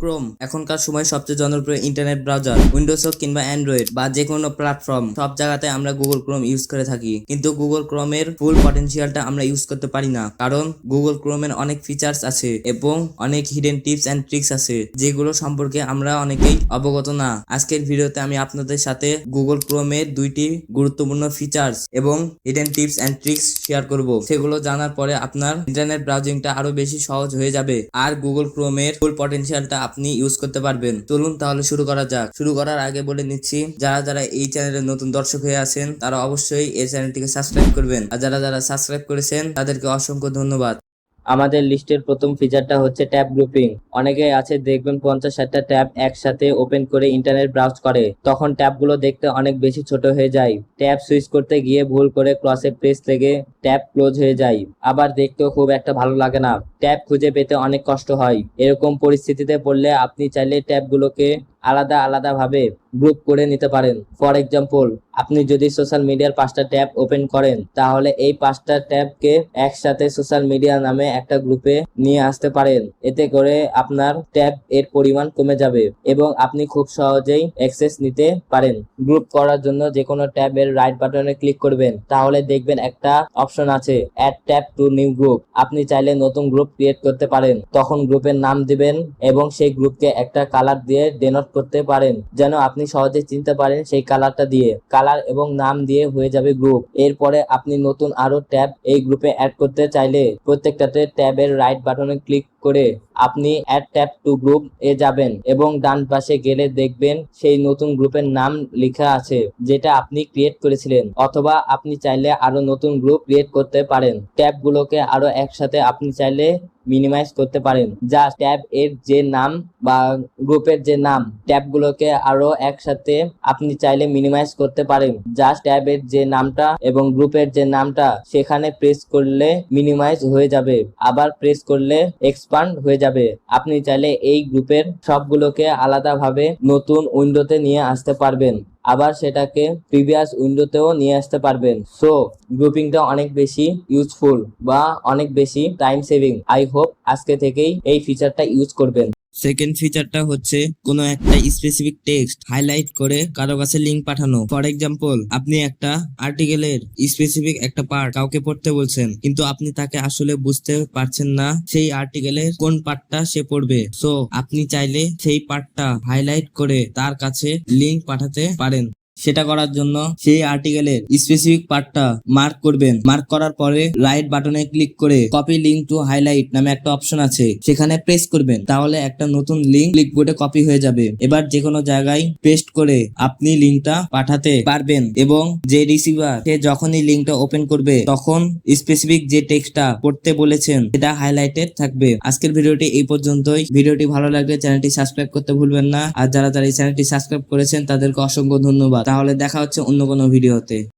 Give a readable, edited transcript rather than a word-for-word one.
Chrome এখনকার সময় সবচেয়ে জনপ্রিয় ইন্টারনেট ব্রাউজার। উইন্ডোজ হোক কিংবা অ্যান্ড্রয়েড বা যে কোনো প্ল্যাটফর্ম, সব জায়গাতে আমরা গুগল ক্রোম ইউজ করে থাকি। কিন্তু গুগল ক্রোমের ফুল পটেনশিয়ালটা আমরা ইউজ করতে পারি না, কারণ গুগল ক্রোমের অনেক ফিচার্স আছে এবং অনেক হিডেন টিপস অ্যান্ড ট্রিক্স আছে, যেগুলো সম্পর্কে আমরা অনেকেই অবগত না। আজকের ভিডিওতে আমি আপনাদের সাথে গুগল ক্রোমের দুইটি গুরুত্বপূর্ণ ফিচার্স এবং hidden tips and tricks share করব। সেগুলো জানার পরে আপনার ইন্টারনেট ব্রাউজিংটা আরো বেশি সহজ হয়ে যাবে আর গুগল ক্রোমের ফুল পটেনশিয়ালটা আপনি ইউজ করতে পারবেন। চলুন তাহলে শুরু করা যাক। শুরু করার আগে বলে নিচ্ছি, যারা যারা এই চ্যানেলের নতুন দর্শক হয়ে আছেন তারা অবশ্যই এই চ্যানেলটিকে সাবস্ক্রাইব করবেন, আর যারা যারা সাবস্ক্রাইব করেছেন তাদেরকে অসংখ্য ধন্যবাদ। আমাদের লিস্টের প্রথম ফিচারটা হচ্ছে ট্যাব গ্রুপিং। অনেকেই আছে দেখবেন 50-60টা ট্যাব একসাথে ওপেন করে ইন্টারনেট ব্রাউজ করে, তখন ট্যাবগুলো দেখতে অনেক বেশি ছোট হয়ে যায়। ট্যাব সুইচ করতে গিয়ে ভুল করে ক্রসে প্রেস লেগে ট্যাব ক্লোজ হয়ে যায়, আবার দেখতেও খুব একটা ভালো লাগে না। ট্যাব খুঁজে পেতে অনেক কষ্ট হয়। এরকম পরিস্থিতিতে পড়লে আপনি চাইলে ট্যাবগুলোকে আলাদা আলাদা ভাবে গ্রুপ করে নিতে পারেন। ফর এক্সাম্পল, আপনি যদি সোশ্যাল মিডিয়ার 5টা ট্যাব ওপেন করেন, তাহলে এই 5টা ট্যাবকে একসাথে সোশ্যাল মিডিয়া নামে একটা গ্রুপে নিয়ে আসতে পারেন। এতে করে আপনার ট্যাব এর পরিমাণ কমে যাবে এবং আপনি খুব সহজেই অ্যাক্সেস নিতে পারেন। গ্রুপ করার জন্য যে কোনো ট্যাবের রাইট বাটনে ক্লিক করবেন, তাহলে দেখবেন একটা অপশন আছে add tab to new group. আপনি চাইলে নতুন গ্রুপ ক্রিয়েট করতে পারেন। তখন গ্রুপের নাম দিবেন এবং সেই গ্রুপকে একটা কালার দিয়ে ডেনোট করতে পারেন, যেন আপনি সহজে চিনতে পারেন সেই কালারটা দিয়ে। কালার এবং নাম দিয়ে হয়ে যাবে গ্রুপ। এরপরে আপনি নতুন আরো ট্যাব এই গ্রুপে অ্যাড করতে চাইলে প্রত্যেকটাতে ট্যাবের রাইট বাটনে ক্লিক করে আপনি অ্যাড ট্যাব টু গ্রুপ এ যাবেন এবং ডান পাশে গেলে দেখবেন সেই নতুন গ্রুপের নাম লেখা আছে যেটা আপনি ক্রিয়েট করেছিলেন, অথবা আপনি চাইলে আরো নতুন গ্রুপ ক্রিয়েট করতে পারেন। ট্যাবগুলোকে আরো একসাথে আপনি চাইলে মিনিমাইজ করতে পারেন। যা ট্যাব এর যে নাম বা গ্রুপের যে নাম, ট্যাবগুলোকে আরো একসাথে আপনি চাইলে মিনিমাইজ করতে পারেন। জাস্ট ট্যাবের যে নামটা এবং গ্রুপের যে নামটা সেখানে প্রেস করলে মিনিমাইজ হয়ে যাবে, আবার প্রেস করলে এক্সপান্ড হয়ে যাবে। আপনি চাইলে এই গ্রুপের সবগুলোকে আলাদাভাবে নতুন উইন্ডোতে নিয়ে আসতে পারবেন, আবার সেটাকে প্রিভিয়াস উইন্ডোতেও নিয়ে আসতে পারবেন। সো গ্রুপিংটা অনেক বেশি ইউজফুল বা অনেক বেশি টাইম সেভিং। আই হোপ আজকে থেকেই এই ফিচারটা ইউজ করবেন। সেকেন্ড ফিচারটা হচ্ছে কোনো একটা স্পেসিফিক টেক্সট হাইলাইট করে কারো কাছে লিংক পাঠানো। ফর এক্সাম্পল, আপনি একটা আর্টিকেলের স্পেসিফিক একটা পার্ট কাউকে পড়তে বলছেন, কিন্তু আপনি তাকে আসলে বুঝতে পারছেন না সেই আর্টিকেলের কোন পার্টটা সে পড়বে। সো আপনি চাইলে সেই পার্টটা হাইলাইট করে তার কাছে লিংক পাঠাতে পারেন। সেটা করার জন্য সেই আর্টিকেলের স্পেসিফিক পার্টটা মার্ক করবেন। মার্ক করার পরে রাইট বাটনে ক্লিক করে কপি লিংক টু হাইলাইট নামে একটা অপশন আছে, সেখানে প্রেস করবেন। তাহলে একটা নতুন লিংক ক্লিকবোর্ডে কপি হয়ে যাবে। এবার যে কোনো জায়গায় পেস্ট করে আপনি লিংকটা পাঠাতে পারবেন এবং যে রিসিভার সে যখনই লিংকটা ওপেন করবে তখন স্পেসিফিক যে টেক্সটটা পড়তে বলেছেন সেটা হাইলাইটেড থাকবে। আজকের ভিডিওটি এই পর্যন্তই। ভিডিওটি ভালো লাগলে চ্যানেলটি সাবস্ক্রাইব করতে ভুলবেন না, আর যারা যারা এই চ্যানেলটি সাবস্ক্রাইব করেছেন তাদেরকে অসংখ্য ধন্যবাদ। তাহলে দেখা হচ্ছে অন্য কোনো ভিডিওতে।